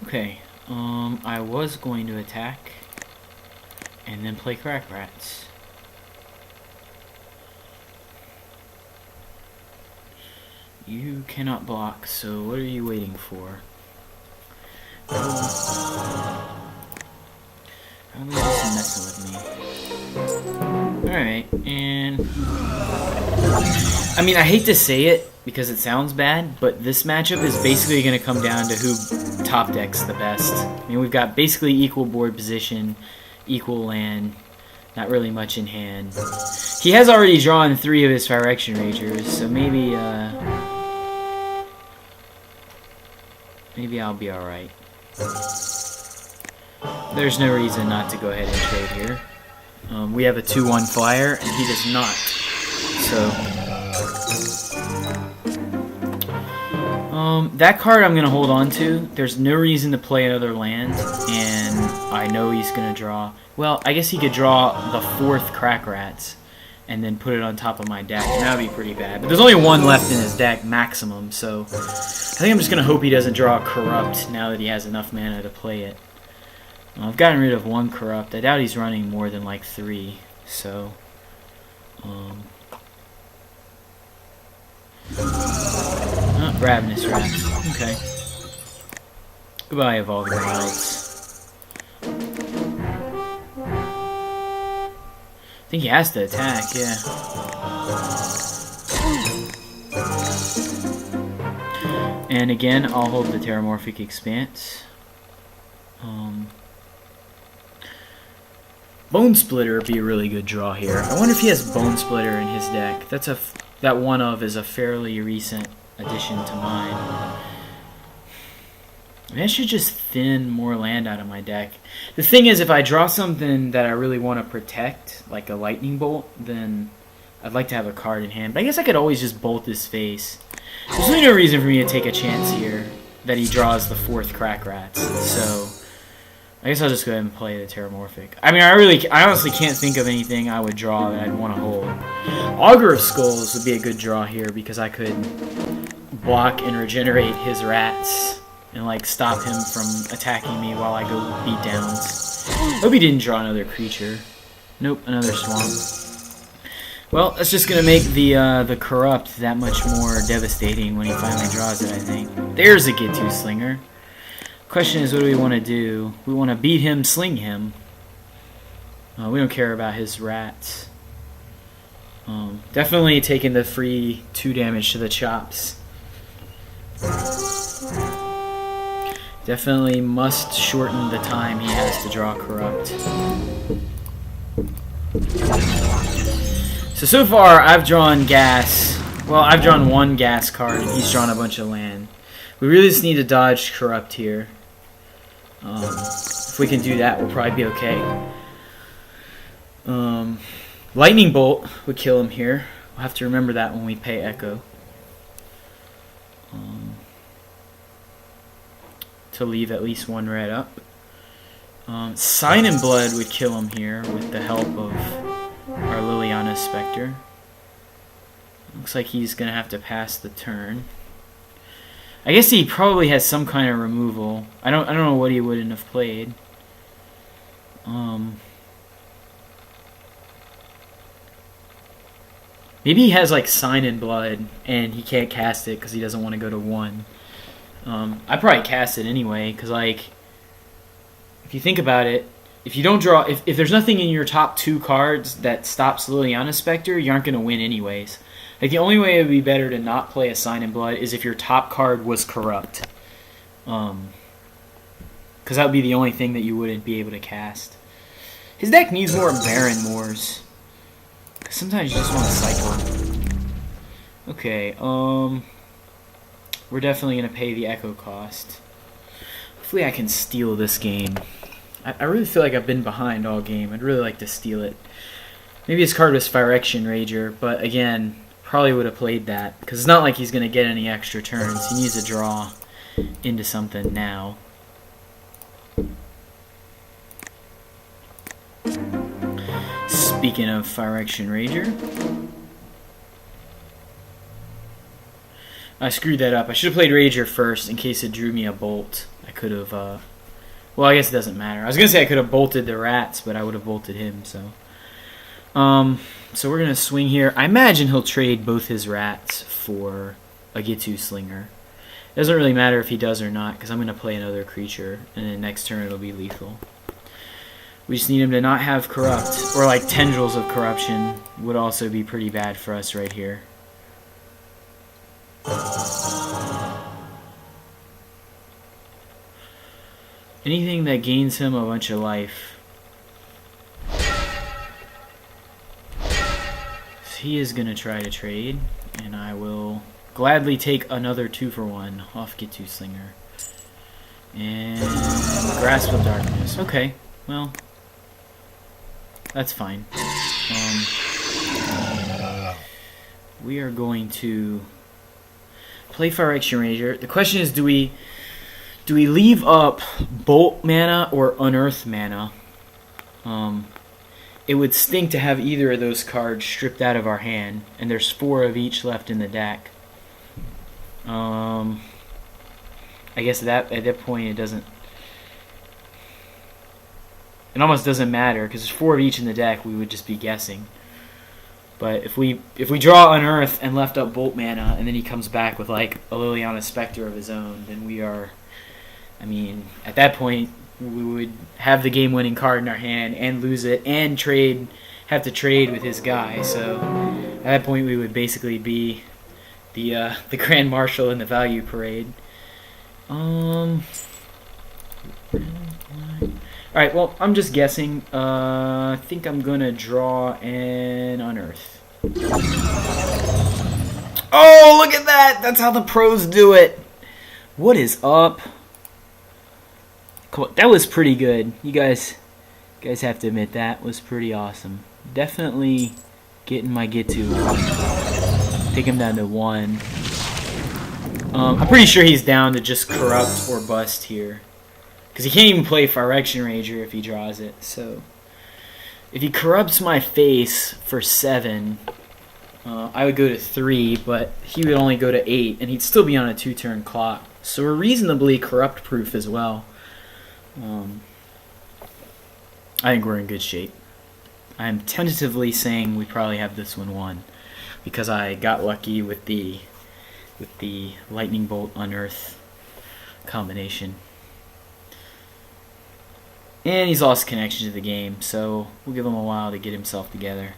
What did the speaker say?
Okay, I was going to attack and then play Crack Rats. You cannot block, so what are you waiting for? How are you just messing with me? Alright, and I mean, I hate to say it because it sounds bad, but this matchup is basically going to come down to who top decks the best. I mean, we've got basically equal board position, equal land, not really much in hand. He has already drawn 3 of his Phyrexian Ragers, so maybe I'll be alright. There's no reason not to go ahead and trade here. We have a 2-1 flyer, and he does not. So, that card I'm going to hold on to. There's no reason to play another land, and I know he's going to draw. Well, I guess he could draw the 4th Crack Rats and then put it on top of my deck, and that would be pretty bad. But there's only 1 left in his deck, maximum, so I think I'm just going to hope he doesn't draw a Corrupt now that he has enough mana to play it. I've gotten rid of 1 Corrupt. I doubt he's running more than like 3, so... Ravenous Rats. Okay. Goodbye, Evolving Wilds. I think he has to attack, yeah. And again, I'll hold the Terramorphic Expanse. Bone Splitter would be a really good draw here. I wonder if he has Bone Splitter in his deck. That one of is a fairly recent addition to mine. Maybe I should just thin more land out of my deck. The thing is, if I draw something that I really want to protect, like a Lightning Bolt, then I'd like to have a card in hand. But I guess I could always just bolt his face. There's really no reason for me to take a chance here that he draws the 4th Crack Rats. So I guess I'll just go ahead and play the Terramorphic. I mean, I honestly can't think of anything I would draw that I'd want to hold. Augur of Skulls would be a good draw here because I could block and regenerate his rats and like stop him from attacking me while I go beat downs. Hope he didn't draw another creature. Nope, another swamp. Well, that's just gonna make the Corrupt that much more devastating when he finally draws it, I think. There's a Get-To Slinger. Question is, what do we want to do? We want to beat him, sling him. We don't care about his rats. Definitely taking the free 2 damage to the chops. Definitely must shorten the time he has to draw Corrupt. So far I've drawn gas. Well, I've drawn 1 gas card and he's drawn a bunch of land. We really just need to dodge Corrupt here. If we can do that, we'll probably be okay. Lightning Bolt would kill him here. We'll have to remember that when we pay Echo. To leave at least 1 red up. Sign in Blood would kill him here with the help of our Liliana Spectre. Looks like he's going to have to pass the turn. I guess he probably has some kind of removal. I don't know what he wouldn't have played. Maybe he has like Sign in Blood and he can't cast it because he doesn't want to go to 1. I'd probably cast it anyway because like if you think about it, if you don't draw, if there's nothing in your top 2 cards that stops Liliana Spectre, you aren't going to win anyways. Like, the only way it would be better to not play a Sign in Blood is if your top card was Corrupt. Because that would be the only thing that you wouldn't be able to cast. His deck needs more Baron Moors. Because sometimes you just want to cycle. Okay, we're definitely going to pay the Echo cost. Hopefully I can steal this game. I really feel like I've been behind all game. I'd really like to steal it. Maybe his card was Phyrexian Rager, but again, probably would have played that. Because it's not like he's going to get any extra turns. He needs to draw into something now. Speaking of Phyrexian Rager. I screwed that up. I should have played Rager first in case it drew me a Bolt. I could have, well, I guess it doesn't matter. I was going to say I could have bolted the rats, but I would have bolted him, so. So we're going to swing here. I imagine he'll trade both his rats for a Gitu Slinger. It doesn't really matter if he does or not, because I'm going to play another creature, and then next turn it'll be lethal. We just need him to not have Corrupt, or like Tendrils of Corruption would also be pretty bad for us right here. Anything that gains him a bunch of life. So he is going to try to trade, and I will gladly take another 2-for-1 off Gitu Slinger. And Grasp of Darkness. Okay, well, that's fine. We are going to play Phyrexian Ranger. The question is, do we leave up Bolt mana or Unearth mana? It would stink to have either of those cards stripped out of our hand, and there's 4 of each left in the deck. I guess that at that point it doesn't. It almost doesn't matter because there's 4 of each in the deck. We would just be guessing. But if we draw Unearth and left up Bolt mana, and then he comes back with like a Liliana Spectre of his own, then we are. I mean, at that point, we would have the game-winning card in our hand and lose it, and have to trade with his guy. So at that point, we would basically be the Grand Marshal in the Value Parade. All right. Well, I'm just guessing. I think I'm gonna draw an Unearth. Oh, look at that! That's how the pros do it. What is up? Cool. That was pretty good. You guys have to admit that was pretty awesome. Definitely getting my Gitu. Take him down to 1. I'm pretty sure he's down to just Corrupt or Bust here. Because he can't even play Phyrexian Ranger if he draws it. So if he corrupts my face for 7, I would go to 3, but he would only go to 8, and he'd still be on a 2-turn clock. So we're reasonably corrupt-proof as well. I think we're in good shape. I'm tentatively saying we probably have this one won because I got lucky with the Lightning Bolt Unearth combination. And he's lost connection to the game, so we'll give him a while to get himself together.